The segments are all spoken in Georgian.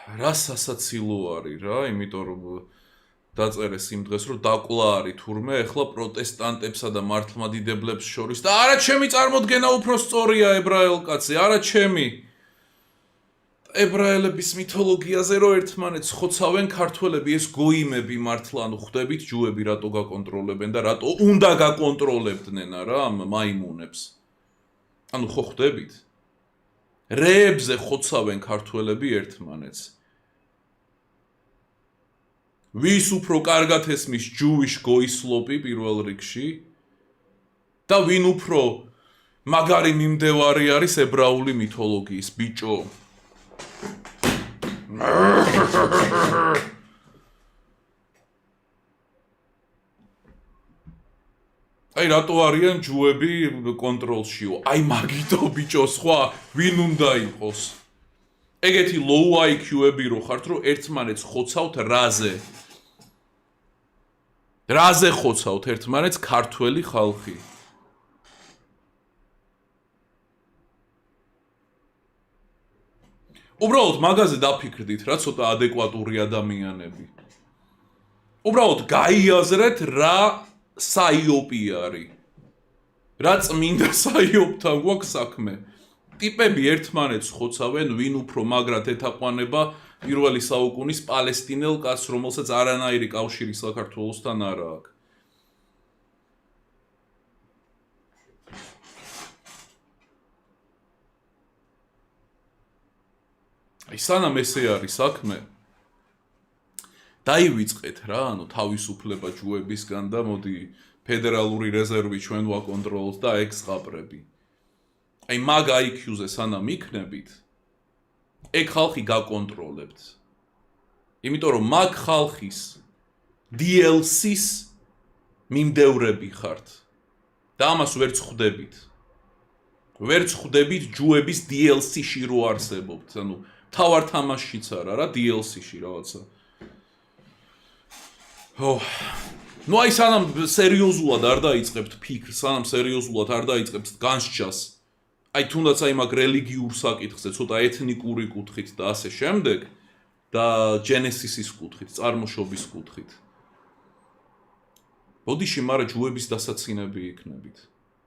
რა სასაცილო არის რა, იმიტომ რომ დაწერეს იმ დღეს რომ დაკლა არის თურმე ეხლა პროტესტანტებსა და მართლმადიდებლებს შორის და არა ჩემი წარმოდგენა უფრო სწორია ებრაელ კაცი, არა ჩემი. ებრაელების მითოლოგიაზე რომ ერთმანეთს ხოცავენ ქართველები ეს გოიმები მართლა ანუ ხვდებით ჯუები რატო გაკონტროლებენ და რატო უნდა გაკონტროლებდნენ არა ამ მაიმუნებს. ანუ ხო ხვდებით? რეებზე ხოცავენ ქართველები ერთმანეთს. ვის უფრო კარგად ესმის ჯუიშ გოისლოპი პირველ რიგში და ვინ უფრო მაგარი მიმდევარი არის ებრაული მითოლოგიის ბიჭო. აი რატო არიან ჯუები კონტროლშიო? აი მაგითო ბიჭო სხვა ვინ უნდა იყოს? ეგეთი low IQ-ები რო ხართ რომ ერთმანეთს ხოცავთ რაზე? რაზე ხოცავთ ერთმანეთს ქართველი ხალხი? უბრალოდ მაგაზე დაფიქრდით რა ცოტა ადეკვატური ადამიანები. უბრალოდ გაიაზრეთ რა საიოპი არის. რა წმინდა საიოპთან გვაქვს საქმე. ტიპები ერთმანეთს ხოცავენ ვინ უფრო მაგრად ეთაყვანება პირველი საუკუნის პალესტინელ კაცს რომელსაც არანაირი კავშირი საქართველოსთან არ აქვს. აი სანამ ესე არის საქმე დაივიწყეთ რა ანუ თავისუფლება ჯუებისგან და მოდი ფედერალური რეზერვი ჩვენ ვაკონტროლოთ და ეგ ზღაპრები. აი მაგ IQ-ზე სანამ იქნებით ეგ ხალხი გაკონტროლებთ. იმიტომ რომ მაგ ხალხის DLC-ს მიმდევრები ხართ და ამას ვერც ხვდებით. ვერც ხვდებით ჯუების DLC-ში რო არსებობთ. ანუ თავარ თამაშშიც არა რა DLC-ში რაღაცა. ნუ აი სანამ სერიოზულად არ დაიწყებთ ფიქრს, სანამ სერიოზულად არ დაიწყებთ განსჯას, აი თუნდაც აი მაგ რელიგიურ საკითხზე, ცოტა ეთნიკური კუთხით და ასე შემდეგ და ჯენესისის კუთხით, წარმოშობის კუთხით. ბოდიში, მაგრამ ჯუების დასაცინები იქნებით.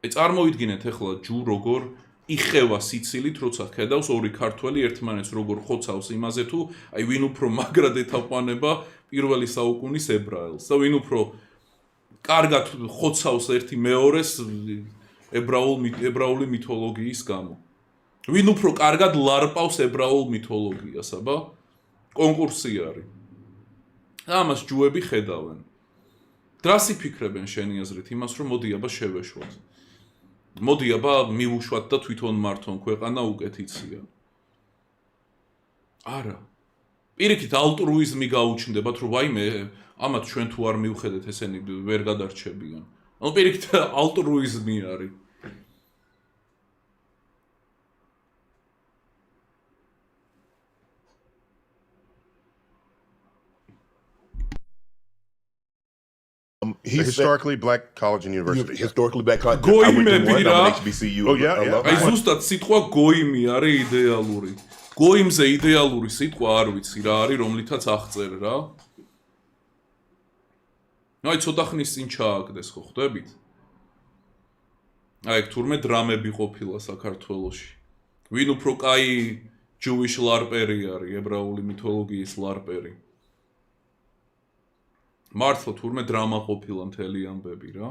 აი წარმოიდგინეთ ახლა ჯუ როგორ იხევა სიცილით, როცა ხედავს ორი ქართველი ერთმანეთს როგორ ხოცავს იმაზე თუ აი ვინ უფრო მაგრად ეთაყვანება პირველი საუკუნის ებრაელს და ვინ უფრო კარგად ხოცავს ერთი მეორეს ებრაული მითოლოგიის გამო. ვინ უფრო კარგად ლარპავს ებრაულ მითოლოგიას, აბა? კონკურსი არის. და ამას ჯუები ხედავენ. დრას იფიქრებენ შენი აზრით იმას, რომ მოდი აბა შევეშვათ. მოდი აბა მივუშვათ და თვითონ მართონ ქვეყანა უკეთიცია. არა. პირიქით ალტრუიზმი გაუჩნდებათ, რომ ვაიმე ამათ ჩვენ თუ არ მივხედეთ ესენი ვერ გადარჩებიან. ანუ პირიქით ალტრუიზმი არის. He's historically black college and university. Historically black college. Goimები რა. HBCU. Oh yeah. აი ზუსტად სიტყვა გოიმი არის იდეალური. გოიმზე იდეალური სიტყვა არ ვიცი რა არის, რომლითაც აღწერ რა. აი ცოტა ხნის წინ ჩააგდეს ხო ხვდებით? აი თურმე დრამები ყოფილა საქართველოში. ვინ უფრო კაი ჯუიშ ლარპერი არის, ებრაული მითოლოგიის ლარპერი. მართლა თურმე დრამა ყოფილა მთელი ამბები რა.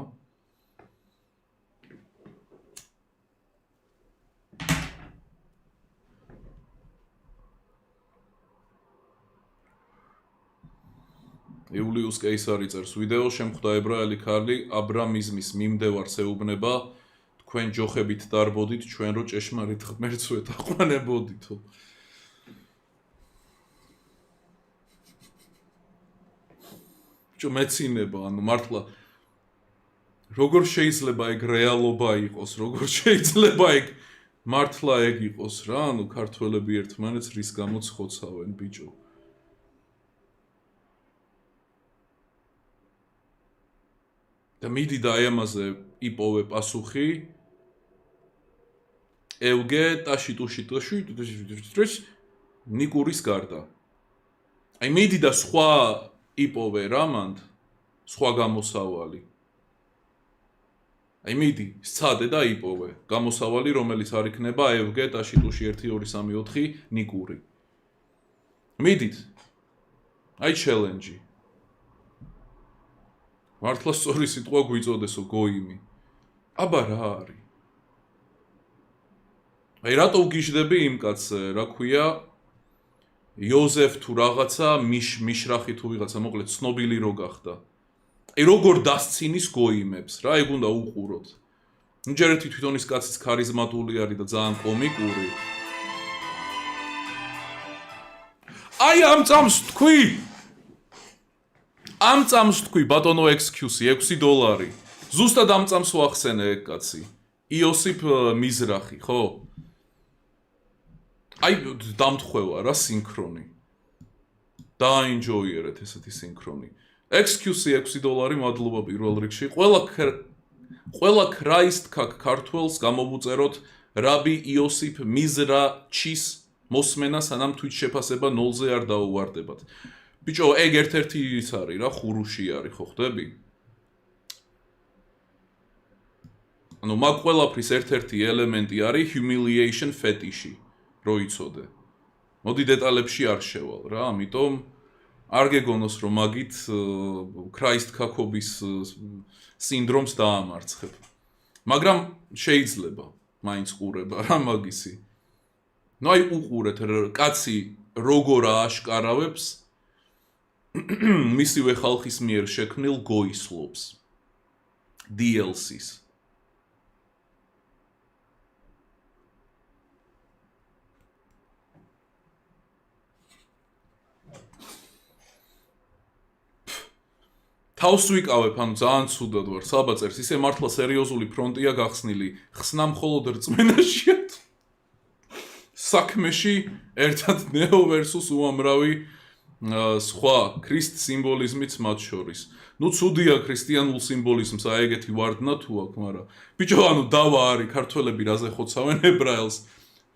იულიუს კეისარი წერს ვიდეო შემხვდა ებრაელი ქალი აბრამიზმის მიმდევარს ეუბნება თქვენ ჯოხებით დარბოდით ჩვენ რო ჭეშმარიტ ღმერთს ვეთაყვანებოდითო. მეცინება, ანუ მართლა როგორ შეიძლება ეგ რეალობა იყოს, როგორ შეიძლება ეგ მართლა ეგ იყოს რა, ანუ ქართველები ერთმანეთს რის გამოც ხოცავენ ბიჭო. და მიდი და აი ამაზე იპოვე პასუხი ევგე ტაშიტუშიტოში ნიკურის გარდა. აი მიდი და სხვა იპოვე რა მანდ, სხვა გამოსავალი. აი მიდი, სცადე და იპოვე გამოსავალი, რომელიც არ იქნება FG ტაშიტუში 1 2 3 4 ნიკური. მიდით. აი ჩელენჯი. მართლა სწორი სიტყვა გვიწოდესო გოიმი. აბა რა არის? აი რატო გიждები იმ კაცზე, რა ქვია? იოზეფ თუ რაღაცა მიშრახი თუ ვიღაცა მოკლედ ცნობილი რო გახდა. აი როგორ დასცინის გოიმებს რა, ეგ უნდა უყუროთ. ნუ ჯერ ერთი თვითონ ის კაციც ქარიზმატული არის და ძალიან კომიკური. აი ამ წამს თქვი. ამ წამს თქვი ბატონო ექსკიუსი $6. ზუსტად ამ წამს ვახსენე ეგ კაცი. იოსიფ მიზრახი, ხო? აი დამთხევა რა სინქრონი. დაინჯოიერეთ ესეთი სინქრონი. ექსკიუსი $6 მადლობა პირველ რიგში. ყველა ქრაისტქაქ ქართველს გამოვუწეროთ რაბი იოსიფ მიზრაჩის მოსმენა სანამ თვით შეფასება 0-ზე არ დაუვარდებათ. ბიჭო, ეგ ერთ-ერთი ის არის რა, ხურუში არის, ხო ხდები? ანუ მაგ ყველაფრის ერთ-ერთი ელემენტი არის humiliation fetish-ი, რო იცოდე. მოდი დეტალებში არ შევალ რა, ამიტომ არ გეგონოს რომ მაგით ქრაისტქაქობის სინდრომს დაამარცხებ. მაგრამ შეიძლება მაინც ყურება რა მაგისი. ნუ აი უყურეთ კაცი როგორ ააშკარავებს მისივე ხალხის მიერ შექმნილ გოისლობს DLC-ს. თავს ვიკავებ, ანუ ძალიან ცუდად ვარ, საბაწერს, ისე მართლა სერიოზული ფრონტია გახსნილი, ხსნა მხოლოდ რწმენაშია. საქმეში ერთად ნეო versus უამრავი სხვა ქრისტ სიმბოლიზმიც მათ შორის. ნუ ცუდია ქრისტიანულ სიმბოლიზმს აეგეთი ვარდნა თუ აქვს, მაგრამ ბიჭო, ანუ დავა არის ქართველები რაზე ხოცავენ ებრაელს,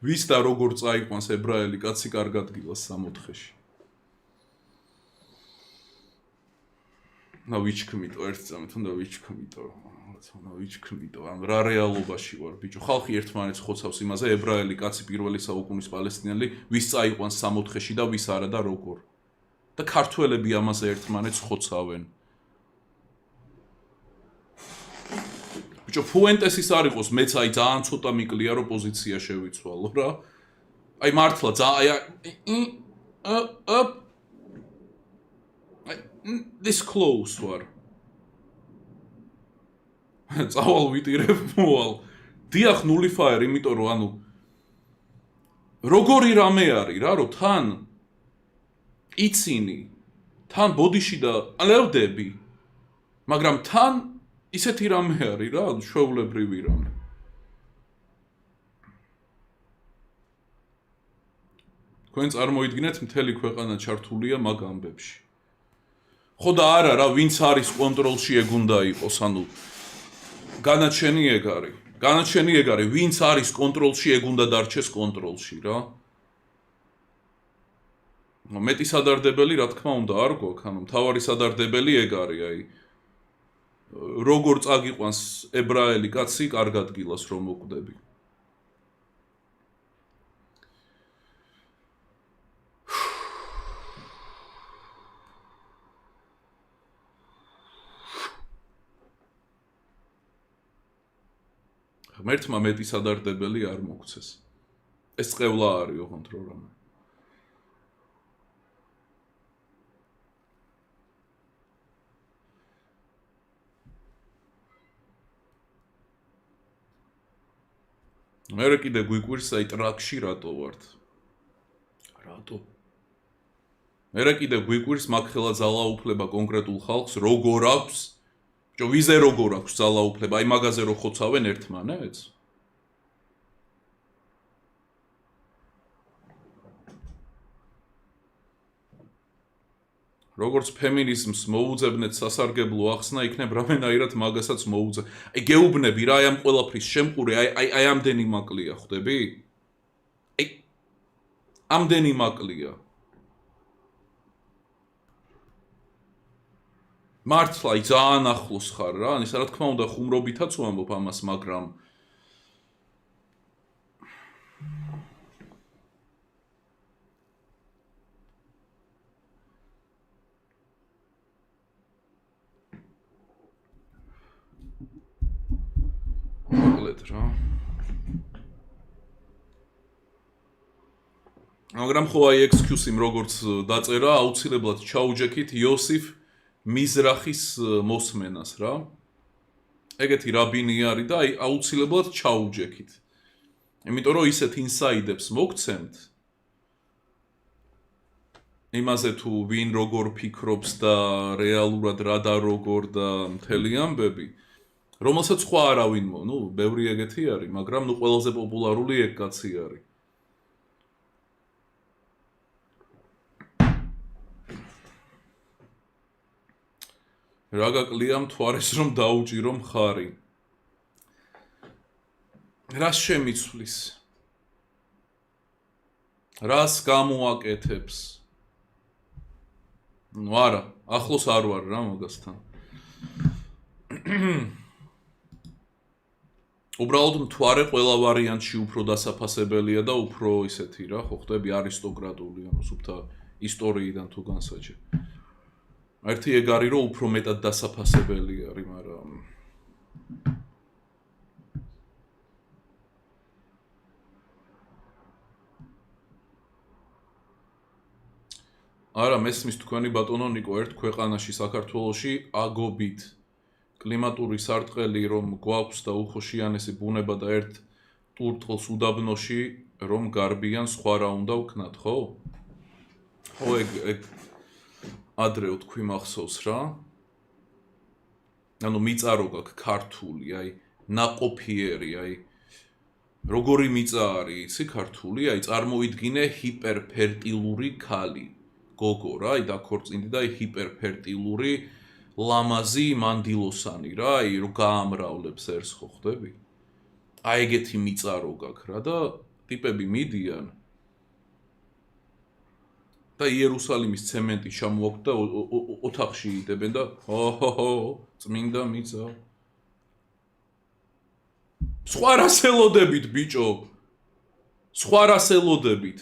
ვის და როგორ წაიყვანს ებრაელი კაცი კარგად გილას 64-ში. და ვიჩქმიტო ერთ წამით, უნდა ვიჩქმიტო. ვიჩქმიტო, ან რა რეალობაში ვარ, ბიჭო, ხალხი ერთმანეთს ხოცავს იმაზე, ებრაელი კაცი პირველი საუკუნის პალესტინელი, ვის წაიყვანს 64-ში და ვის არა და როგორ. და ქართველები ამაზე ერთმანეთს ხოცავენ. ბიჭო, ფუენტესის არ იყოს, მეც აი ძალიან ცოტა მიკლია რომ პოზიცია შევიცვალო რა. აი მართლა this close ვარ. წავალ ვიტირებ მოვალ. დიახ ნულიფაერ, იმიტომ რომ ანუ როგორი რამე არის რა, რომ თან იცინი, თან ბოდიში და ალევდები. მაგრამ თან ისეთი რამე არის რა, ჩვეულებრივი რამე. თქვენ წარმოიდგინეთ მთელი ქვეყანა ჩართულია მაგ ამბებში. ხო და არა რა, ვინც არის კონტროლში ეგ უნდა იყოს, ანუ განაჩენი ეგ არის. განაჩენი ეგ არის, ვინც არის კონტროლში ეგ უნდა დარჩეს კონტროლში რა. მეტი სადარდებელი რა თქმა უნდა არ გვაქვს, ანუ მთავარი სადარდებელი ეგ არის, აი როგორ წაგიყვანს ებრაელი კაცი კარგად გილას რომ მოკვდები. ღმერთმა მეტი სადარდებელი არ მოგცეს. ეს წევლა არის ოღონდ რო რამე. მე კიდე გვიკვირს აი ტრაქში რატო ვართ? რატო? მე კიდე გვიკვირს მაგ ხელა ძალაუფლება კონკრეტულ ხალხს როგორ აქვს? ბიჭო, ვიზე როგორ აქვს ძალაუფლება? აი მაგაზე რო ხოცავენ ერთმანეთს? როგორც ფემინიზმს მოუძებნეთ სასარგებლო ახსნა, იქნებ რამენაირად მაგასაც მოუძებ. აი გეუბნები რა, აი ამ ყველაფრის შემყური, აი ამდენი მაკლია, ხვდები? აი ამდენი მაკლია. მართლა ძალიან ახლოს ხარ რა, ანუ რა თქმა უნდა ხუმრობითაც ვამბობ ამას, მაგრამ მოკლედ რა. მაგრამ ხო აი excuse-ი როგორც დაწერა, აუცილებლად ჩაუჯექით იოსიფ მიზრახის მოსმენას რა. ეგეთი რაბინი არის და აი აუცილებლად ჩაუჯექით. იმიტომ რომ ისეთ ინსაიდებს მოგცემთ იმაზე თუ ვინ როგორ ფიქრობს და რეალურად რა და როგორ და მთელი ამბები, რომელსაც სხვა არავინ ბევრი ეგეთი არის, მაგრამ ყველაზე პოპულარული ეგ კაცი არის. რა გაკლია მთვარეს რომ დაუჭირო მხარი. რას შემიცვლის? რას გამოაკეთებს? ნუ არა, ახლოს არ ვარ რა მაგასთან. უბრალოდ მთვარე ყველა ვარიანტში უფრო დასაფასებელია და უფრო ისეთი რა, ხო ხდები არისტოკრატული, ანუ სუფთა ისტორიიდან თუ განსაჯე. ერთი ეგ არის რომ უფრო მეტად დასაფასებელი არის, მაგრამ არა, მესმის თქვენი ბატონო ნიკო, ერთ ქვეყანაში საქართველოში აგობით კლიმატური სარტყელი რომ გვაქვს და უხოშიანესი ბუნება და ერთ ტურტყელს უდაბნოში რომ გარბიან სხვა რა უნდა ვქნათ, ხო? ხო ეგ ადრე თქვი მახსოვს რა. ანუ მიწარო გაქვს ქართული, აი ნაყოფიერი, აი როგორი მიწა არის, იცი ქართული, აი წარმოიდგინე ჰიპერფერტილური ქალი. გოგო რა, აი დაქორწინდი და აი ჰიპერფერტილური ლამაზი მანდილოსანი რა, აი რო გაამრავლებს ერს ხო ხდები? აი ეგეთი მიწარო გაქვს რა და ტიპები მიდიან და იერუსალიმის ცემენტი ჩამოაქვთ და ოთახში იდებენ და ჰო წმინდა მიწა. სხვა რას ელოდებით ბიჭო? სხვა რას ელოდებით?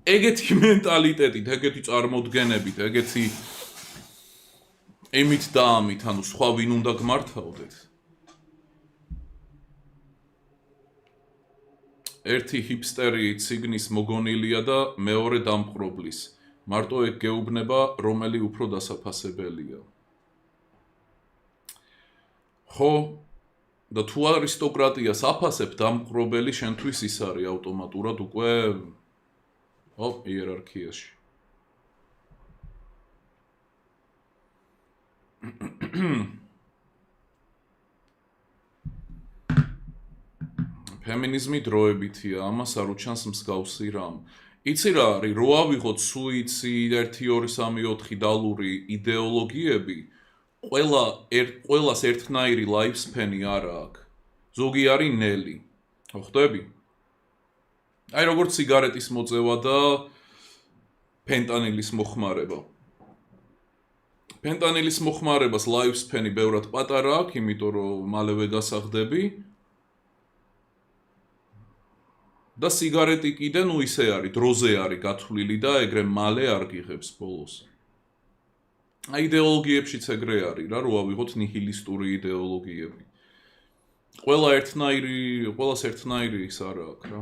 ეგეთი მენტალიტეტით, ეგეთი წარმოდგენებით, ეგეთი ემით და ამით, ანუ სხვა ვინ უნდა გმართავდეთ? ერთი ჰიპსტერი ციგნის მოგონილია და მეორე დამპყრობლის. მარტო ეგ გეუბნება, რომელი უფრო დასაფასებელია. ხო, და თუ არისტოკრატიას აფასებ, დამპყრობელი შენთვის ის არის ავტომატურად უკვე იერარქიაში. ფემინიზმი დროებითია, ამას არ უჩანს მსგავსი რამ. იცი რა არის, რო ავიღოთ სუიციდ 1 2 3 4 დალური იდეოლოგიები, ყველას ერთნაირი ლაიფსფენი არ აქვს. ზოგი არის ნელი. ხო ხდები? აი როგორც სიგარეტის მოწევა და ფენტანილის მოხმარება. ფენტანილის მოხმარებას ლაიფსფენი ბევრად პატარა აქვს, იმიტომ რომ მალევე გასახდები. და სიგარეტი კიდე ნუ ისე არის, დროზე არის გათვლილი და ეგრე მალე არ გიღებს ბოლოს. აი იდეოლოგიებშიც ეგრე არის რა, რო ავიღოთ ნიჰილისტური იდეოლოგიები. ყველას ერთნაირი ის არა აქვს რა.